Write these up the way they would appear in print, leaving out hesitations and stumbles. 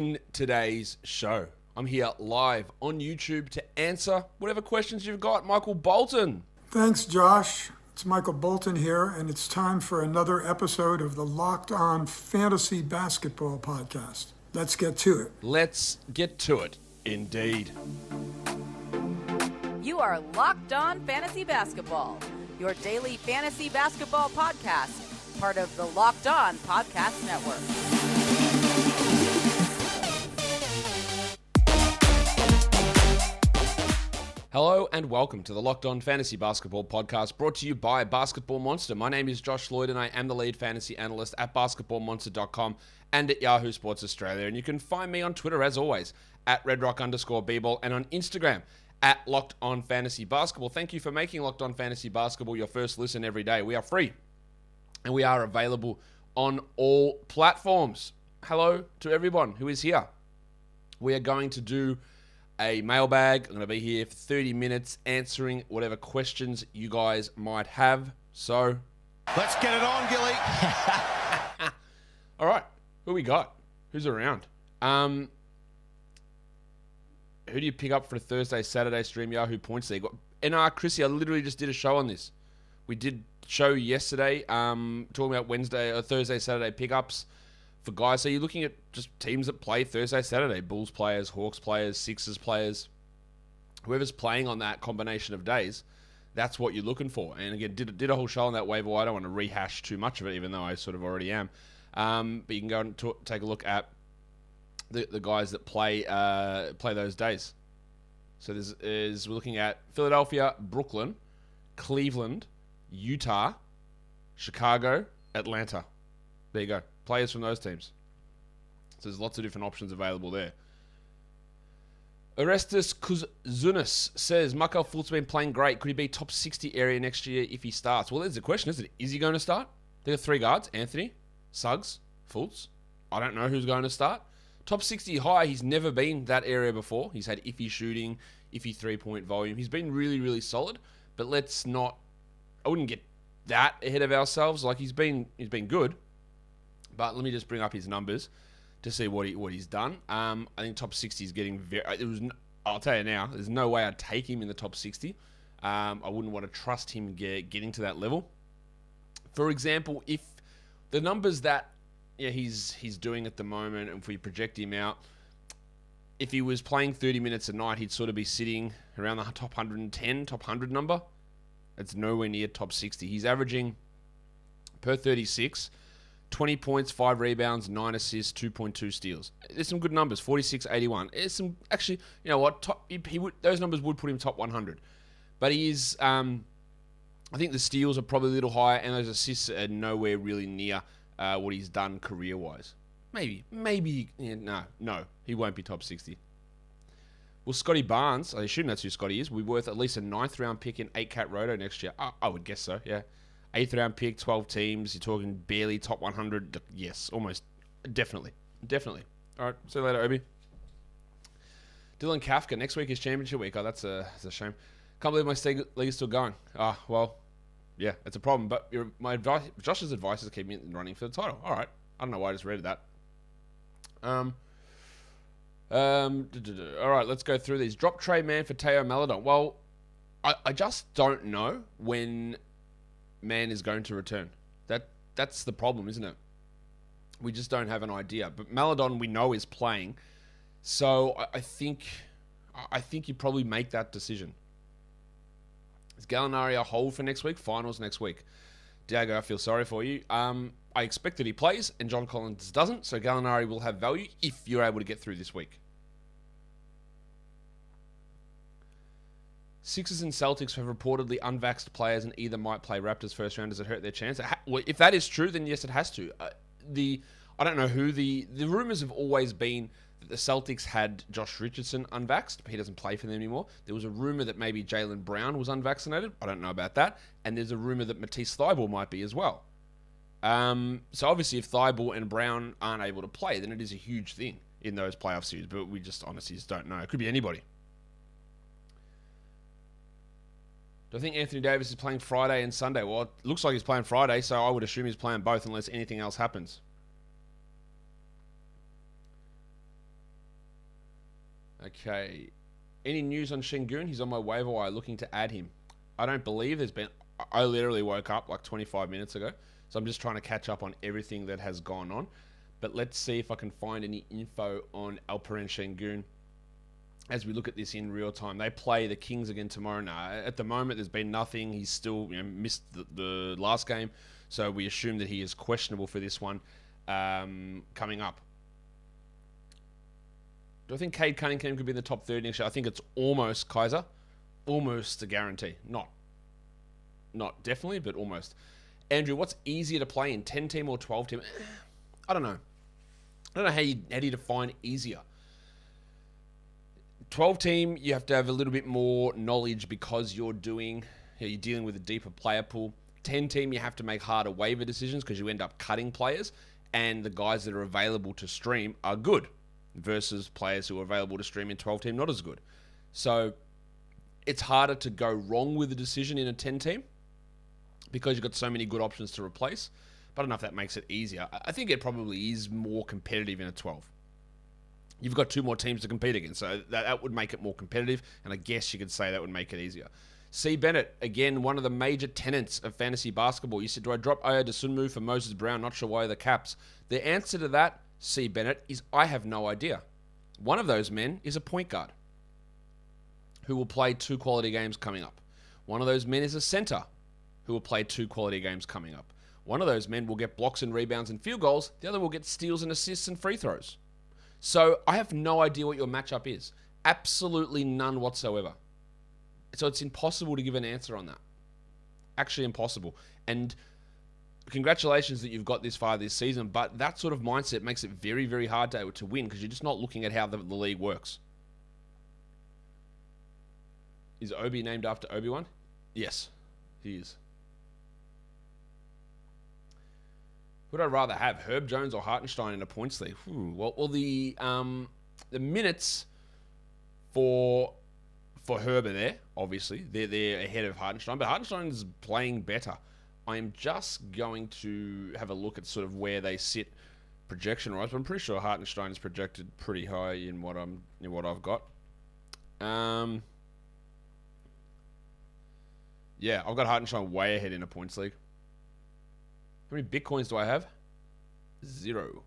In today's show, I'm here live on YouTube to answer whatever questions you've got. Michael Bolton. Thanks, Josh. It's Michael Bolton here, and it's time for another episode of the Locked On Fantasy Basketball Podcast. Let's get to it. Let's get to it, indeed. You are Locked On Fantasy Basketball, your daily fantasy basketball podcast, part of the Locked On Podcast Network. Hello and welcome to the Locked On Fantasy Basketball Podcast, brought to you by Basketball Monster. My name is Josh Lloyd and I am the lead fantasy analyst at basketballmonster.com and at Yahoo Sports Australia. And you can find me on Twitter, as always, at redrock_bball and on Instagram at Locked On Fantasy Basketball. Thank you for making Locked On Fantasy Basketball your first listen every day. We are free and we are available on all platforms. Hello to everyone who is here. We are going to do a mailbag. I'm going to be here for 30 minutes answering whatever questions you guys might have. So, let's get it on, Gilly. All right, who we got? Who's around? Who do you pick up for a Thursday, Saturday stream Yahoo Points League? Chrissy, I literally just did a show on this. We did show yesterday, talking about Wednesday or Thursday, Saturday pickups for guys. So you're looking at just teams that play Thursday, Saturday. Bulls players, Hawks players, Sixers players. Whoever's playing on that combination of days, that's what you're looking for. And again, did a whole show on that waiver. I don't want to rehash too much of it, even though I sort of already am. But you can go and take a look at the guys that play those days. So we're looking at Philadelphia, Brooklyn, Cleveland, Utah, Chicago, Atlanta. There you go. Players from those teams. So there's lots of different options available there. Orestes Kuzunis says, Markel Fultz been playing great. Could he be top 60 area next year if he starts? Well, there's the question, isn't it? Is he going to start? There are three guards. Anthony, Suggs, Fultz. I don't know who's going to start. Top 60 high, he's never been that area before. He's had iffy shooting, iffy three-point volume. He's been really, really solid. But I wouldn't get that ahead of ourselves. Like, he's been good. But let me just bring up his numbers to see what he's done. I think top 60 is getting I'll tell you now, there's no way I'd take him in the top 60. I wouldn't want to trust him getting to that level. For example, if the numbers that he's doing at the moment, and if we project him out, if he was playing 30 minutes a night, he'd sort of be sitting around the top 110, top 100 number. It's nowhere near top 60. He's averaging per 36, 20 points, 5 rebounds, 9 assists, 2.2 steals. There's some good numbers, 46, 81. There's some, actually, you know what, those numbers would put him top 100. But he is, I think the steals are probably a little higher, and those assists are nowhere really near what he's done career-wise. Maybe, no, he won't be top 60. Well, Scotty Barnes, I assume that's who Scotty is, will be worth at least a 9th round pick in 8-cat roto next year. I would guess so, yeah. 8th round pick, 12 teams. You're talking barely top 100. Yes, almost. Definitely. All right, see you later, Obi. Dylan Kafka, next week is championship week. Oh, that's a shame. Can't believe my league is still going. Well, yeah, it's a problem. But Josh's advice is to keep me running for the title. All right. I don't know why I just read that. All right, let's go through these. Drop Trayce Man for Teo Maladon. Well, I just don't know when Man is going to return. That's the problem, isn't it? We just don't have an idea. But Maladon, we know, is playing, so I think you probably make that decision. Is Gallinari a hold for next week? Finals next week. Diego, I feel sorry for you. I expect that he plays, and John Collins doesn't, so Gallinari will have value if you're able to get through this week. Sixers and Celtics have reportedly unvaxxed players and either might play Raptors first round. Does it hurt their chance? Well, if that is true, then yes, it has to. I don't know who the rumors have always been that the Celtics had Josh Richardson unvaxxed, but he doesn't play for them anymore. There was a rumor that maybe Jaylen Brown was unvaccinated. I don't know about that. And there's a rumor that Matisse Thybulle might be as well. So obviously, if Thybulle and Brown aren't able to play, then it is a huge thing in those playoff series. But we just honestly just don't know. It could be anybody. Do I think Anthony Davis is playing Friday and Sunday? Well, it looks like he's playing Friday, so I would assume he's playing both unless anything else happens. Okay. Any news on Şengün? He's on my waiver wire looking to add him. I don't believe there's been... I literally woke up like 25 minutes ago. So I'm just trying to catch up on everything that has gone on. But let's see if I can find any info on Alperen Şengün as we look at this in real time. They play the Kings again tomorrow. Now, at the moment, there's been nothing. He's still missed the last game. So we assume that he is questionable for this one coming up. Do I think Cade Cunningham could be in the top 30 next year? I think it's almost Kaiser. Almost a guarantee. Not definitely, but almost. Andrew, what's easier to play in, 10-team or 12-team? I don't know. I don't know how you define easier. 12-team, you have to have a little bit more knowledge because you're dealing with a deeper player pool. 10-team, you have to make harder waiver decisions because you end up cutting players, and the guys that are available to stream are good versus players who are available to stream in 12-team not as good. So it's harder to go wrong with a decision in a 10-team because you've got so many good options to replace. But I don't know if that makes it easier. I think it probably is more competitive in a 12. You've got 2 more teams to compete against, so that would make it more competitive, and I guess you could say that would make it easier. C. Bennett, again, one of the major tenets of fantasy basketball. You said, do I drop Ayo Dosunmu for Moses Brown? Not sure why the Caps. The answer to that, C. Bennett, is I have no idea. One of those men is a point guard who will play 2 quality games coming up. One of those men is a center who will play 2 quality games coming up. One of those men will get blocks and rebounds and field goals. The other will get steals and assists and free throws. So I have no idea what your matchup is. Absolutely none whatsoever. So it's impossible to give an answer on that. Actually impossible. And congratulations that you've got this far this season, but that sort of mindset makes it very, very hard to win because you're just not looking at how the league works. Is Obi named after Obi-Wan? Yes, he is. Who would I rather have, Herb Jones or Hartenstein in a points league? Well, the minutes for Herb are there, obviously. They're ahead of Hartenstein, but Hartenstein is playing better. I am just going to have a look at sort of where they sit projection-wise, but I'm pretty sure Hartenstein is projected pretty high in what I've got. Yeah, I've got Hartenstein way ahead in a points league. How many Bitcoins do I have? 0.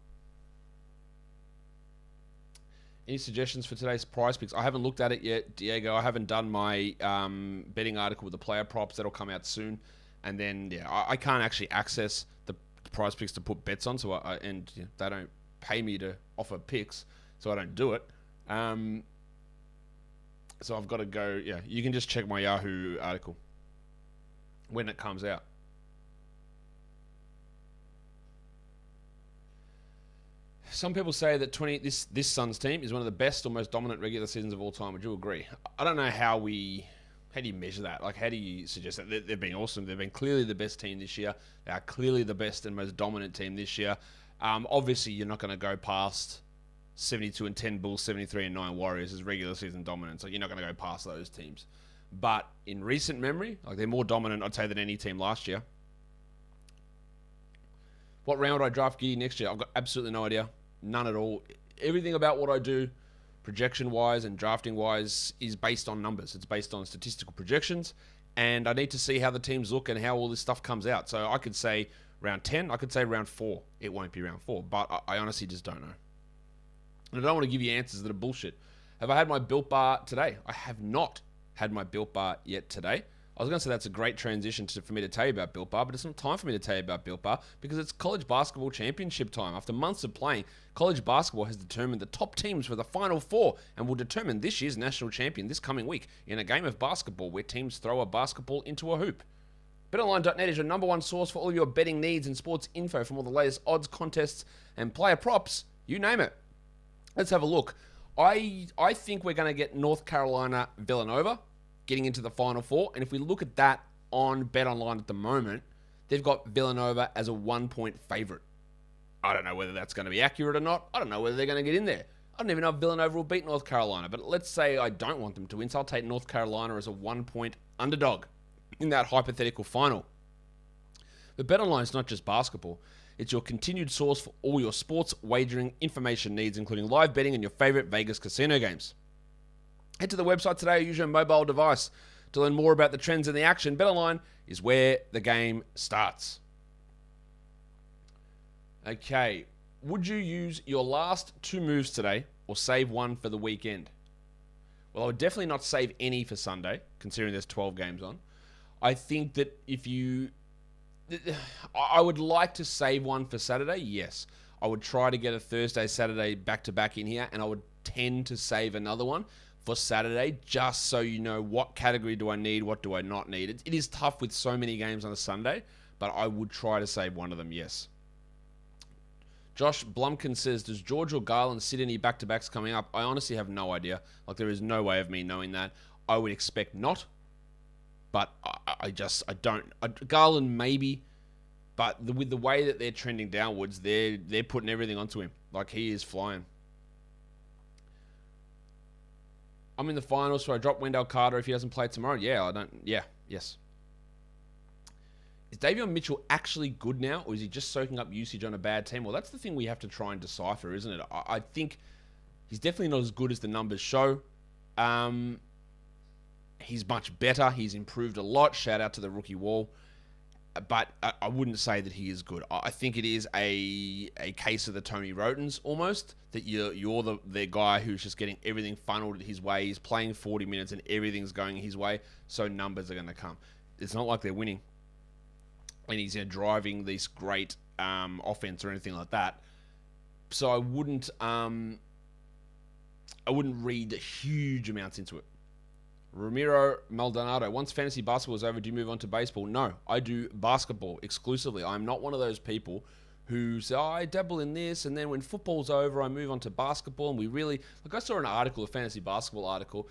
Any suggestions for today's prize picks? I haven't looked at it yet, Diego. I haven't done my betting article with the player props. That'll come out soon. And then, yeah, I can't actually access the prize picks to put bets on, so they don't pay me to offer picks, so I don't do it. So I've got to go, yeah, you can just check my Yahoo article when it comes out. Some people say that this Suns team is one of the best or most dominant regular seasons of all time. Would you agree? I don't know how do you measure that? Like, how do you suggest that? They've been awesome. They've been clearly the best team this year. They are clearly the best and most dominant team this year. Obviously, you're not going to go past 72-10 Bulls, 73-9 Warriors as regular season dominance. Like, you're not going to go past those teams. But in recent memory, like, they're more dominant, I'd say, than any team last year. What round would I draft Giddey next year? I've got absolutely no idea. None at all. Everything about what I do, projection-wise and drafting-wise, is based on numbers. It's based on statistical projections, and I need to see how the teams look and how all this stuff comes out. So I could say round 10, I could say round 4. It won't be round 4, but I honestly just don't know. And I don't want to give you answers that are bullshit. Have I had my Built Bar today? I have not had my Built Bar yet today. I was going to say that's a great transition for me to tell you about Built Bar, but it's not time for me to tell you about Built Bar because it's college basketball championship time. After months of playing, college basketball has determined the top teams for the Final Four and will determine this year's national champion this coming week in a game of basketball where teams throw a basketball into a hoop. BetOnline.net is your number one source for all your betting needs and sports info from all the latest odds, contests, and player props. You name it. Let's have a look. I think we're going to get North Carolina Villanova getting into the Final Four. And if we look at that on BetOnline at the moment, they've got Villanova as a 1-point favorite. I don't know whether that's going to be accurate or not. I don't know whether they're going to get in there. I don't even know if Villanova will beat North Carolina. But let's say I don't want them to win, so I'll take North Carolina as a 1-point underdog in that hypothetical final. But BetOnline is not just basketball. It's your continued source for all your sports wagering information needs, including live betting and your favorite Vegas casino games. Head to the website today or use your mobile device to learn more about the trends in the action. BetOnline is where the game starts. Okay, would you use your last 2 moves today or save one for the weekend? Well, I would definitely not save any for Sunday, considering there's 12 games on. I think that I would like to save one for Saturday, yes. I would try to get a Thursday, Saturday back-to-back in here, and I would tend to save another one for Saturday, just so you know what category do I need, what do I not need. It is tough with so many games on a Sunday, but I would try to save one of them, yes. Josh Blumkin says, does George or Garland sit any back-to-backs coming up? I honestly have no idea. Like, there is no way of me knowing that. I would expect not, but I don't. Garland maybe, but with the way that they're trending downwards, they're putting everything onto him. Like, he is flying. I'm in the finals, so I drop Wendell Carter if he doesn't play tomorrow. Yes. Is Davion Mitchell actually good now, or is he just soaking up usage on a bad team? Well, that's the thing we have to try and decipher, isn't it? I think he's definitely not as good as the numbers show. He's much better. He's improved a lot. Shout out to the rookie wall. But I wouldn't say that he is good. I think it is a case of the Tony Rotens almost, that you're the guy who's just getting everything funneled his way. He's playing 40 minutes and everything's going his way, so numbers are going to come. It's not like they're winning. And he's driving this great offense or anything like that. So I wouldn't read huge amounts into it. Ramiro Maldonado, once fantasy basketball is over, do you move on to baseball? No, I do basketball exclusively. I'm not one of those people who say, I dabble in this, and then when football's over, I move on to basketball. And we really, I saw an article, a fantasy basketball article,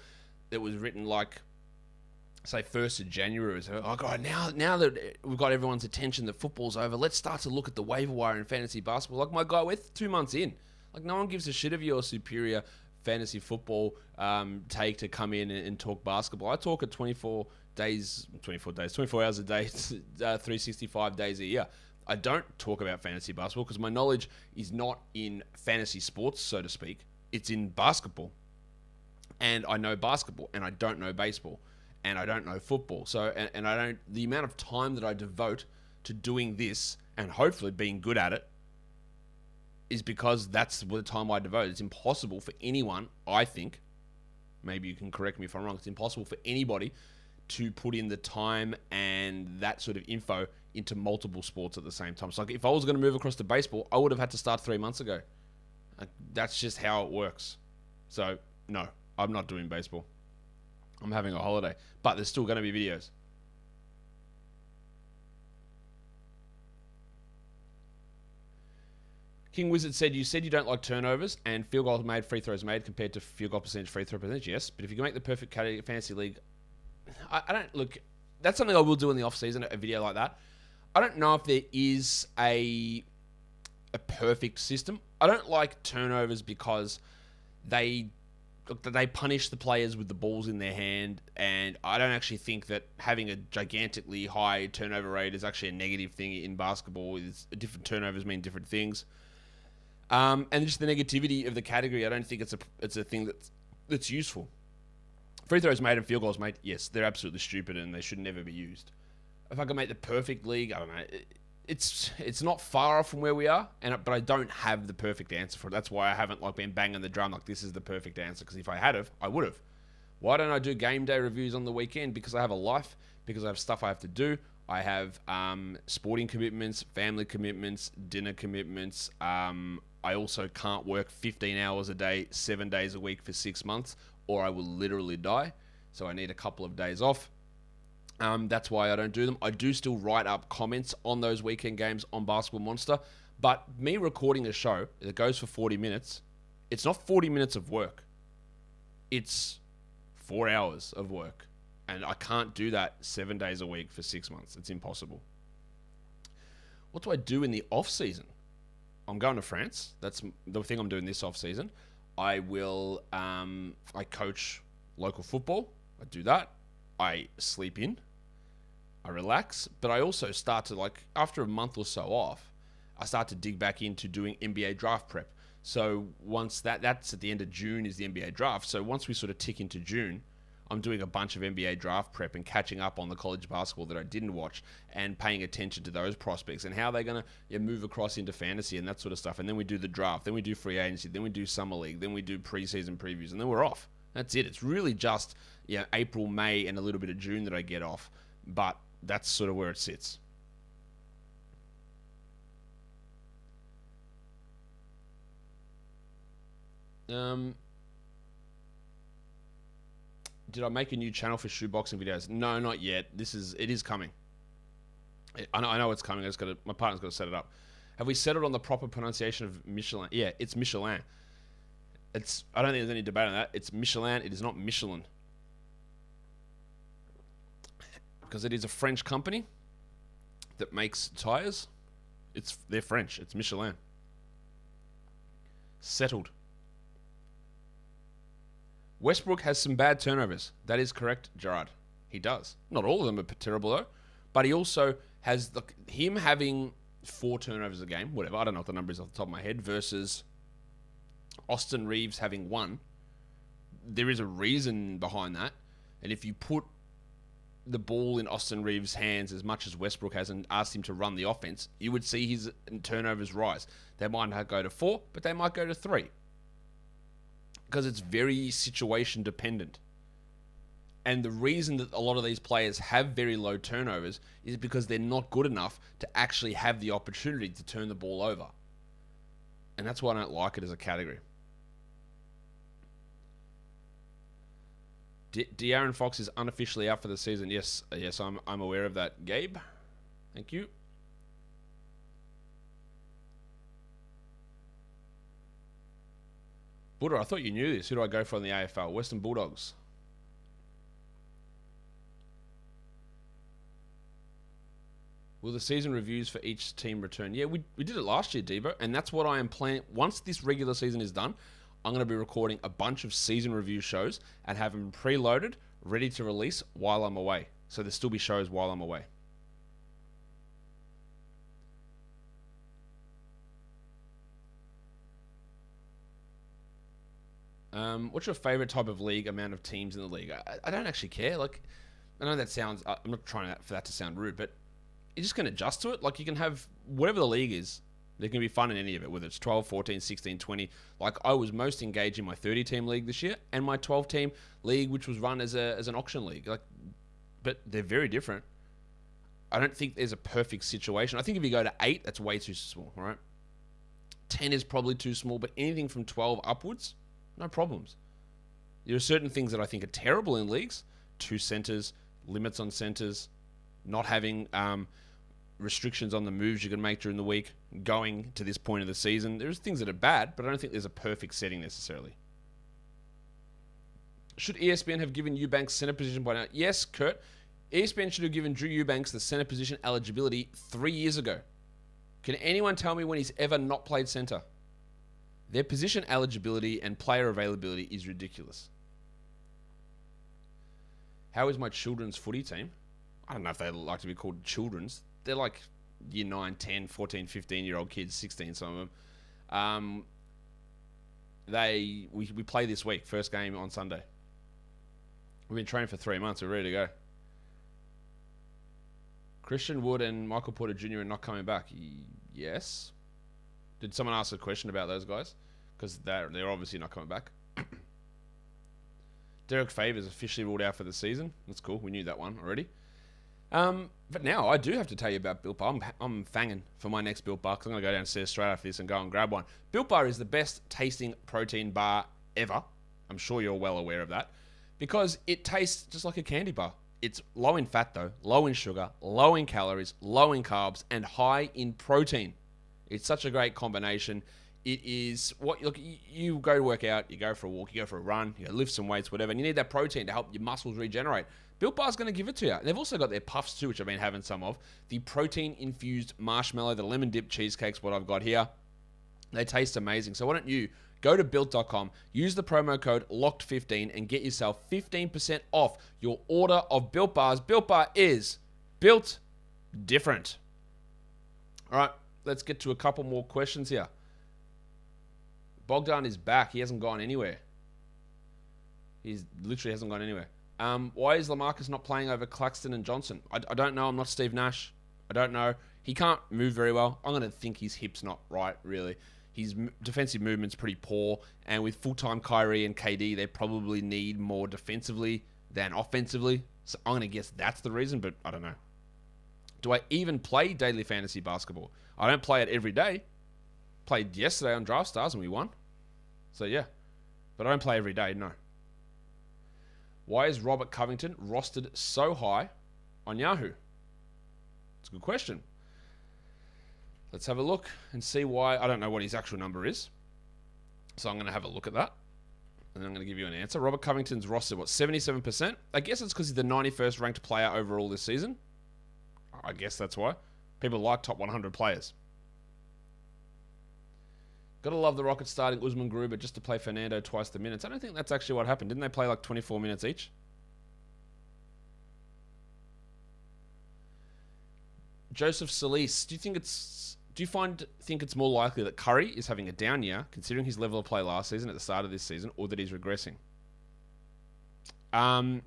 that was written say 1st of January. So, oh God, now that we've got everyone's attention that football's over, let's start to look at the waiver wire in fantasy basketball. Like, my guy, we're 2 months in. Like, no one gives a shit of your superior fantasy football take to come in and talk basketball. I talk at 24 hours a day, 365 days a year. I don't talk about fantasy basketball because my knowledge is not in fantasy sports, so to speak. It's in basketball. And I know basketball, and I don't know baseball, and I don't know football. So, and I don't, the amount of time that I devote to doing this and hopefully being good at it is because that's the time I devote. It's impossible for anyone, I think, maybe you can correct me if I'm wrong, it's impossible for anybody to put in the time and that sort of info into multiple sports at the same time. So like, if I was going to move across to baseball, I would have had to start 3 months ago. That's just how it works. So, no, I'm not doing baseball. I'm having a holiday. But there's still going to be videos. King Wizard said, you said you don't like turnovers and field goals made, free throws made compared to field goal percentage, free throw percentage. Yes, but if you can make the perfect fantasy league, I don't look. That's something I will do in the off season. A video like that. I don't know if there is a perfect system. I don't like turnovers because they punish the players with the balls in their hand, and I don't actually think that having a gigantically high turnover rate is actually a negative thing in basketball. Different turnovers mean different things. And just the negativity of the category, I don't think it's a thing that's useful. Free throws made and field goals made, yes, they're absolutely stupid and they should never be used. If I could make the perfect league, I don't know. It's not far off from where we are, but I don't have the perfect answer for it. That's why I haven't been banging the drum like this is the perfect answer. Because if I had, I would have. Why don't I do game day reviews on the weekend? Because I have a life. Because I have stuff I have to do. I have sporting commitments, family commitments, dinner commitments. I also can't work 15 hours a day, 7 days a week for 6 months, or I will literally die. So I need a couple of days off. That's why I don't do them. I do still write up comments on those weekend games on Basketball Monster, but me recording a show that goes for 40 minutes, it's not 40 minutes of work. It's 4 hours of work. And I can't do that 7 days a week for 6 months. It's impossible. What do I do in the off season? I'm going to France. That's the thing I'm doing this off season. I will, I coach local football. I do that. I sleep in. I relax. But I also start to, after a month or so off, I start to dig back into doing NBA draft prep. So once that's at the end of June is the NBA draft. So once we sort of tick into June, I'm doing a bunch of NBA draft prep and catching up on the college basketball that I didn't watch and paying attention to those prospects and how they're going to move across into fantasy and that sort of stuff. And then we do the draft, then we do free agency, then we do summer league, then we do preseason previews, and then we're off. That's it. It's really just April, May, and a little bit of June that I get off. But that's sort of where it sits. Did I make a new channel for shoeboxing videos? No, not yet. It is coming. I know it's coming. My partner's got to set it up. Have we settled on the proper pronunciation of Michelin? Yeah, it's Michelin. I don't think there's any debate on that. It's Michelin. It is not Michelin. Because it is a French company that makes tires. They're French. It's Michelin. Settled. Westbrook has some bad turnovers. That is correct, Gerard. He does. Not all of them are terrible, though. But he also has him having 4 turnovers a game, whatever. I don't know what the number is off the top of my head, versus Austin Reeves having 1. There is a reason behind that. And if you put the ball in Austin Reeves' hands as much as Westbrook has and asked him to run the offense, you would see his turnovers rise. They might not go to 4, but they might go to 3. Because it's very situation dependent. And the reason that a lot of these players have very low turnovers is because they're not good enough to actually have the opportunity to turn the ball over. And that's why I don't like it as a category. DeAaron Fox is unofficially out for the season. Yes, I'm aware of that. Gabe, thank you. Buddha, I thought you knew this. Who do I go for in the AFL? Western Bulldogs. Will the season reviews for each team return? Yeah, we did it last year, Devo, and that's what I am planning. Once this regular season is done, I'm going to be recording a bunch of season review shows and have them preloaded, ready to release while I'm away. So there'll still be shows while I'm away. What's your favorite type of league, amount of teams in the league? I don't actually care. Like, I know that sounds, I'm not trying for that to sound rude, but you just can adjust to it. Like, you can have whatever the league is. There can be fun in any of it, whether it's 12, 14, 16, 20. Like, I was most engaged in my 30-team league this year and my 12-team league, which was run as an auction league. Like, but they're very different. I don't think there's a perfect situation. I think if you go to 8, that's way too small, all right? 10 is probably too small, but anything from 12 upwards, no problems. There are certain things that I think are terrible in leagues. 2 centers, limits on centers, not having restrictions on the moves you can make during the week, going to this point of the season. There's things that are bad, but I don't think there's a perfect setting necessarily. Should ESPN have given Eubanks center position by now? Yes, Kurt. ESPN should have given Drew Eubanks the center position eligibility 3 years ago. Can anyone tell me when he's ever not played center? Their position eligibility and player availability is ridiculous. How is my children's footy team? I don't know if they like to be called children's. They're like year 9, 10, 14, 15-year-old kids, 16, some of them. We play this week, first game on Sunday. We've been training for 3 months. We're ready to go. Christian Wood and Michael Porter Jr. are not coming back. Yes. Did someone ask a question about those guys? Because they're obviously not coming back. Derek Favors officially ruled out for the season. That's cool. We knew that one already. But now I do have to tell you about Built Bar. I'm fanging for my next Built Bar because I'm going to go downstairs straight after this and go and grab one. Built Bar is the best tasting protein bar ever. I'm sure you're well aware of that. Because it tastes just like a candy bar. It's low in fat though, low in sugar, low in calories, low in carbs, and high in protein. It's such a great combination. It is you go to work out, you go for a walk, you go for a run, you lift some weights, whatever, and you need that protein to help your muscles regenerate. Built Bar's going to give it to you. They've also got their puffs too, which I've been having some of. The protein-infused marshmallow, the lemon dip cheesecake's what I've got here. They taste amazing. So why don't you go to Built.com, use the promo code LOCKED15 and get yourself 15% off your order of Built Bars. Built Bar is built different. All right, let's get to a couple more questions here. Bogdan is back. He hasn't gone anywhere. He's literally hasn't gone anywhere. Why is LaMarcus not playing over Claxton and Johnson? I don't know. I'm not Steve Nash. I don't know. He can't move very well. I'm going to think his hip's not right, really. His defensive movement's pretty poor. And with full-time Kyrie and KD, they probably need more defensively than offensively. So I'm going to guess that's the reason, but I don't know. Do I even play daily fantasy basketball? I don't play it every day. Played yesterday on Draft Stars and we won. So yeah. But I don't play every day, no. Why is Robert Covington rostered so high on Yahoo? It's a good question. Let's have a look and see why. I don't know what his actual number is. So I'm going to have a look at that. And I'm going to give you an answer. Robert Covington's rostered, 77%? I guess it's because he's the 91st ranked player overall this season. I guess that's why. People like top 100 players. Gotta love the Rockets starting Usman Gruber just to play Fernando twice the minutes. I don't think that's actually what happened. Didn't they play like 24 minutes each? Joseph Solis, do you think it's more likely that Curry is having a down year, considering his level of play last season at the start of this season, or that he's regressing? At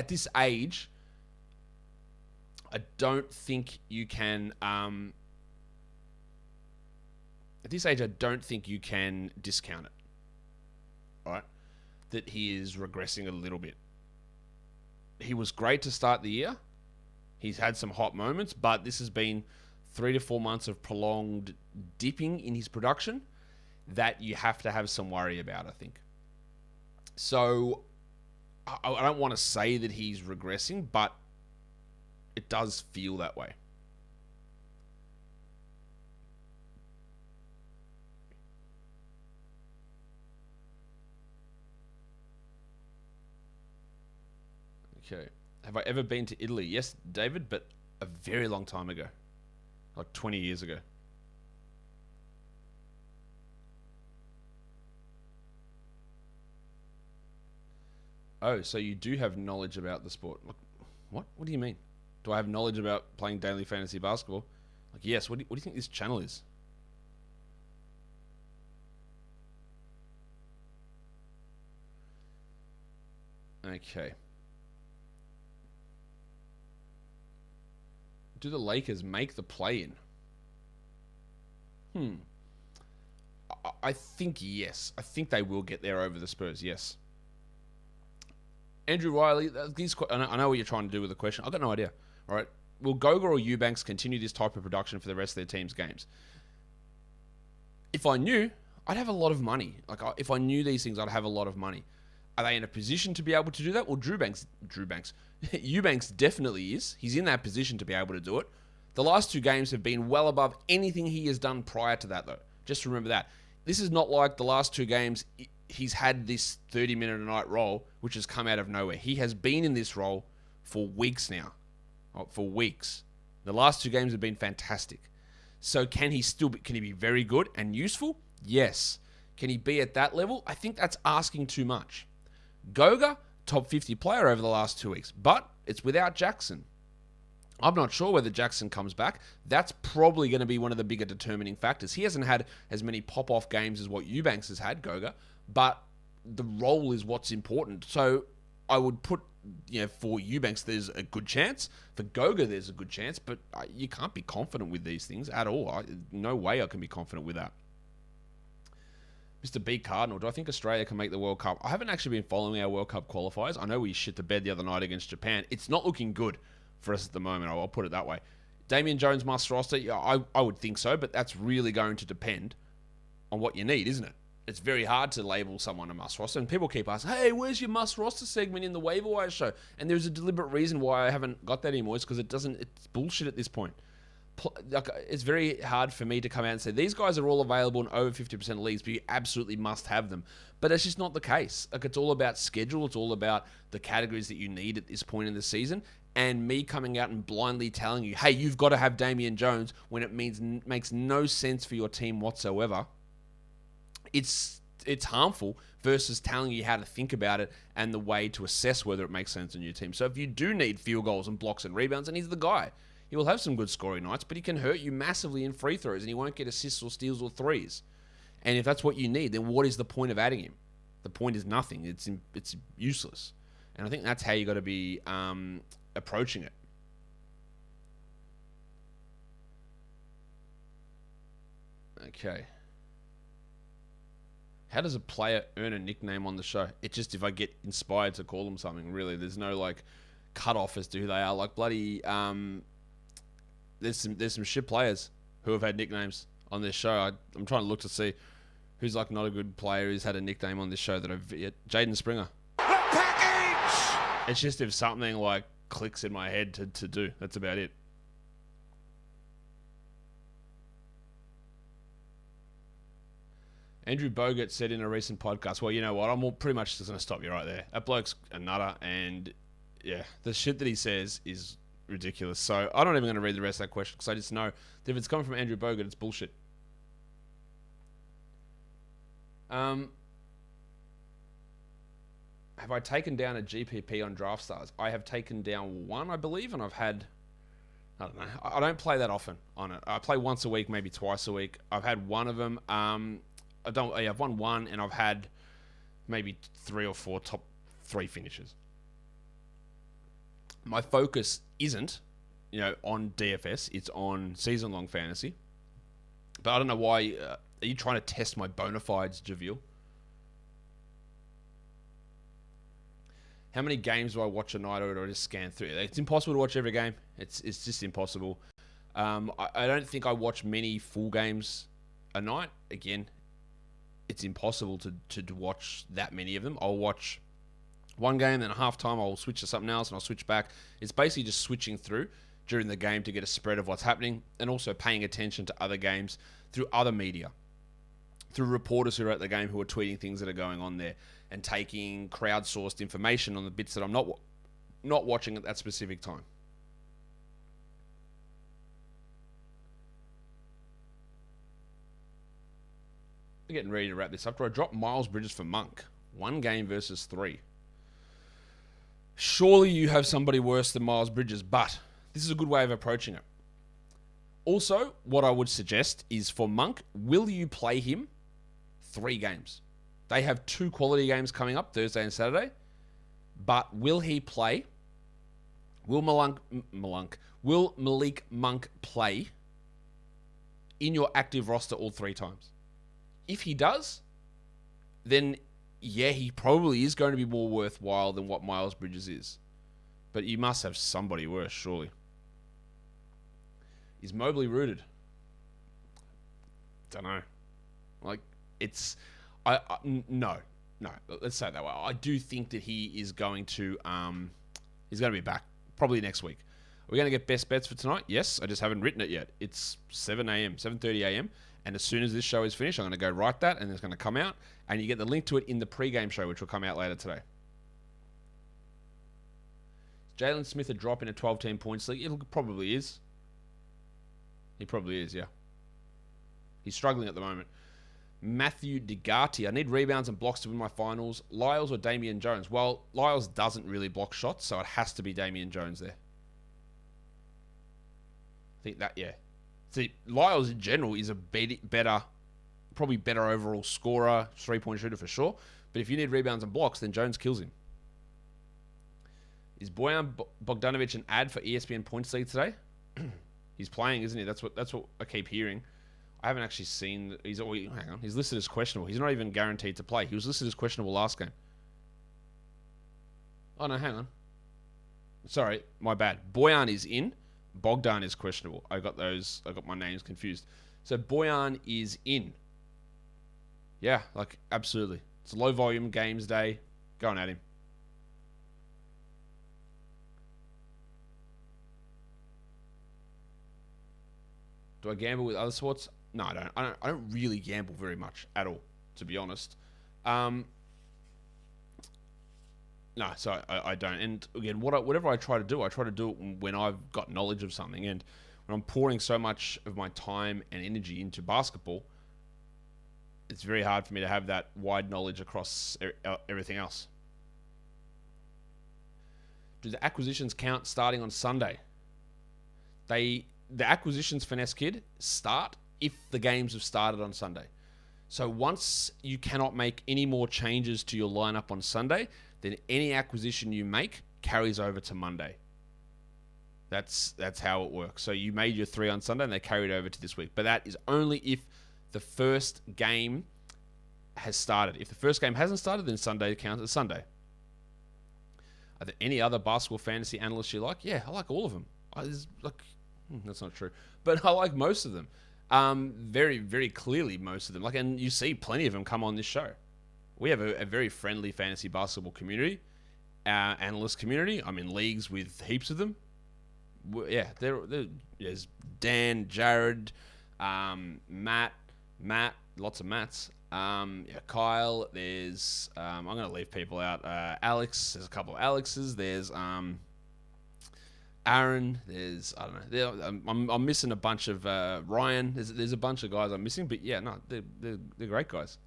this age, I don't think you can. At this age, I don't think you can discount it. All right, that he is regressing a little bit. He was great to start the year. He's had some hot moments, but this has been 3 to 4 months of prolonged dipping in his production that you have to have some worry about, I think. So I don't want to say that he's regressing, but it does feel that way. Okay. Have I ever been to Italy? Yes, David, but a very long time ago. Like 20 years ago. Oh, so you do have knowledge about the sport. What? What do you mean? Do I have knowledge about playing daily fantasy basketball? Like, yes. What do you think this channel is? Okay. Do the Lakers make the play-in? I think yes. I think they will get there over the Spurs, yes. Andrew Riley, I know what you're trying to do with the question. I've got no idea. All right. Will Goga or Eubanks continue this type of production for the rest of their team's games? If I knew, I'd have a lot of money. Like, if I knew these things, I'd have a lot of money. Are they in a position to be able to do that? Well, Eubanks definitely is. He's in that position to be able to do it. The last 2 games have been well above anything he has done prior to that, though. Just remember that. This is not like the last 2 games he's had this 30-minute-a-night role, which has come out of nowhere. He has been in this role for weeks now. For weeks. The last 2 games have been fantastic. So can he be very good and useful? Yes. Can he be at that level? I think that's asking too much. Goga, top 50 player over the last 2 weeks, but it's without Jackson. I'm not sure whether Jackson comes back. That's probably going to be one of the bigger determining factors. He hasn't had as many pop-off games as what Eubanks has had, Goga, but the role is what's important. So I would put, for Eubanks, there's a good chance. For Goga, there's a good chance, but you can't be confident with these things at all. No way I can be confident with that. Mr. B. Cardinal, do I think Australia can make the World Cup? I haven't actually been following our World Cup qualifiers. I know we shit the bed the other night against Japan. It's not looking good for us at the moment. I'll put it that way. Damian Jones must roster. Yeah, I would think so, but that's really going to depend on what you need, isn't it? It's very hard to label someone a must roster. And people keep asking, hey, where's your must roster segment in the waiver wire show? And there's a deliberate reason why I haven't got that anymore. It's because it's bullshit at this point. It's very hard for me to come out and say, these guys are all available in over 50% of leagues, but you absolutely must have them. But that's just not the case. It's all about schedule. It's all about the categories that you need at this point in the season. And me coming out and blindly telling you, hey, you've got to have Damian Jones when it makes no sense for your team whatsoever. It's harmful versus telling you how to think about it and the way to assess whether it makes sense in your team. So if you do need field goals and blocks and rebounds, and he's the guy. He will have some good scoring nights, but he can hurt you massively in free throws, and he won't get assists or steals or threes. And if that's what you need, then what is the point of adding him? The point is nothing. It's useless. And I think that's how you got to be approaching it. Okay. How does a player earn a nickname on the show? It's just if I get inspired to call them something, really. There's no, like, cut-off as to who they are. Like, bloody... there's some shit players who have had nicknames on this show. I'm trying to look to see who's, like, not a good player who's had a nickname on this show that I've... Jaden Springer. The package! It's just if something, like, clicks in my head to do. That's about it. Andrew Bogut said in a recent podcast, well, you know what? I'm pretty much just going to stop you right there. That bloke's a nutter, and, yeah, the shit that he says is ridiculous. So I'm not even going to read the rest of that question because I just know that if it's coming from Andrew Bogut, it's bullshit. Have I taken down a GPP on Draft Stars? I have taken down one, I believe, and I've had... I don't know. I don't play that often on it. I play once a week, maybe twice a week. I've had one of them. I've won one, and I've had maybe 3 or 4 top 3 finishes. My focus isn't, on DFS. It's on season-long fantasy. But I don't know why. Are you trying to test my bona fides, Javil? How many games do I watch a night, or do I just scan through? It's impossible to watch every game. It's just impossible. I don't think I watch many full games a night. Again, it's impossible to watch that many of them. I'll watch one game, then at halftime I'll switch to something else, and I'll switch back. It's basically just switching through during the game to get a spread of what's happening, and also paying attention to other games through other media, through reporters who are at the game who are tweeting things that are going on there, and taking crowdsourced information on the bits that I'm not watching at that specific time. We're getting ready to wrap this up. Do I drop Miles Bridges for Monk? 1 game versus 3. Surely you have somebody worse than Miles Bridges, but this is a good way of approaching it. Also, what I would suggest is for Monk, will you play him 3 games? They have 2 quality games coming up, Thursday and Saturday. But will he play? Will Malik Monk play in your active roster all 3 times? If he does, then yeah, he probably is going to be more worthwhile than what Miles Bridges is. But you must have somebody worse, surely. Is Mobley rooted? Don't know. Like, it's... No. Let's say it that way. I do think that he is going to... he's going to be back. Probably next week. Are we going to get best bets for tonight? Yes. I just haven't written it yet. It's 7:30 a.m. And as soon as this show is finished, I'm going to go write that, and it's going to come out. And you get the link to it in the pre-game show, which will come out later today. Jalen Smith a drop in a 12-team points league? It probably is. He probably is, yeah. He's struggling at the moment. Matthew DeGarty. I need rebounds and blocks to win my finals. Lyles or Damian Jones? Well, Lyles doesn't really block shots, so it has to be Damian Jones there. I think that, yeah. See, Lyles in general is a probably better overall scorer, 3-point shooter for sure. But if you need rebounds and blocks, then Jones kills him. Is Bogdan Bogdanovic an ad for ESPN Points League today? He's playing, isn't he? That's what I keep hearing. I haven't actually seen... Hang on. He's listed as questionable. He's not even guaranteed to play. He was listed as questionable last game. Oh, no, hang on. Sorry, my bad. Bojan is in. Bogdan is questionable. I got my names confused. So Bojan is in. Yeah, like, absolutely. It's a low volume games day. Going at him. Do I gamble with other sports? No, I don't. I don't really gamble very much at all, to be honest. No, so I don't. And again, whatever I try to do it when I've got knowledge of something. And when I'm pouring so much of my time and energy into basketball, it's very hard for me to have that wide knowledge across everything else. Do the acquisitions count starting on Sunday? The acquisitions, Finesse Kid, start if the games have started on Sunday. So once you cannot make any more changes to your lineup on Sunday, then any acquisition you make carries over to Monday. That's how it works. So you made your 3 on Sunday and they carried over to this week. But that is only if the first game has started. If the first game hasn't started, then Sunday counts as Sunday. Are there any other basketball fantasy analysts you like? Yeah, I like all of them. That's not true. But I like most of them. Very, very clearly most of them. And you see plenty of them come on this show. We have a very friendly fantasy basketball community. Analyst community. I'm in leagues with heaps of them. Yeah, there's Dan, Jared, Matt, lots of Matts. Kyle, there's I'm gonna leave people out. Alex, there's a couple of Alexes. There's Aaron. There's I don't know. I'm missing a bunch of Ryan. There's a bunch of guys I'm missing, but yeah, no, they're great guys.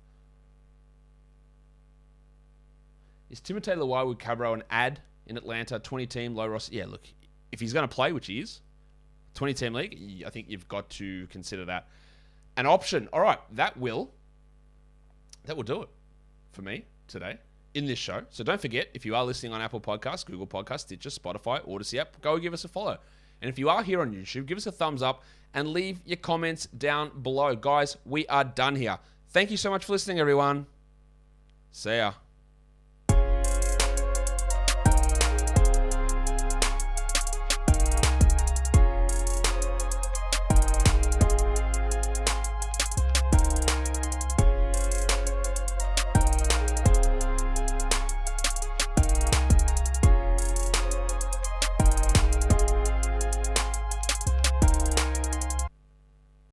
Is Timothé Luwawu-Cabarrot an ad in Atlanta? 20-team low roster. Yeah, look. If he's going to play, which he is, 20-team league, I think you've got to consider that an option. All right, that will do it for me today in this show. So don't forget, if you are listening on Apple Podcasts, Google Podcasts, Stitcher, Spotify, Odyssey app, go give us a follow. And if you are here on YouTube, give us a thumbs up and leave your comments down below. Guys, we are done here. Thank you so much for listening, everyone. See ya.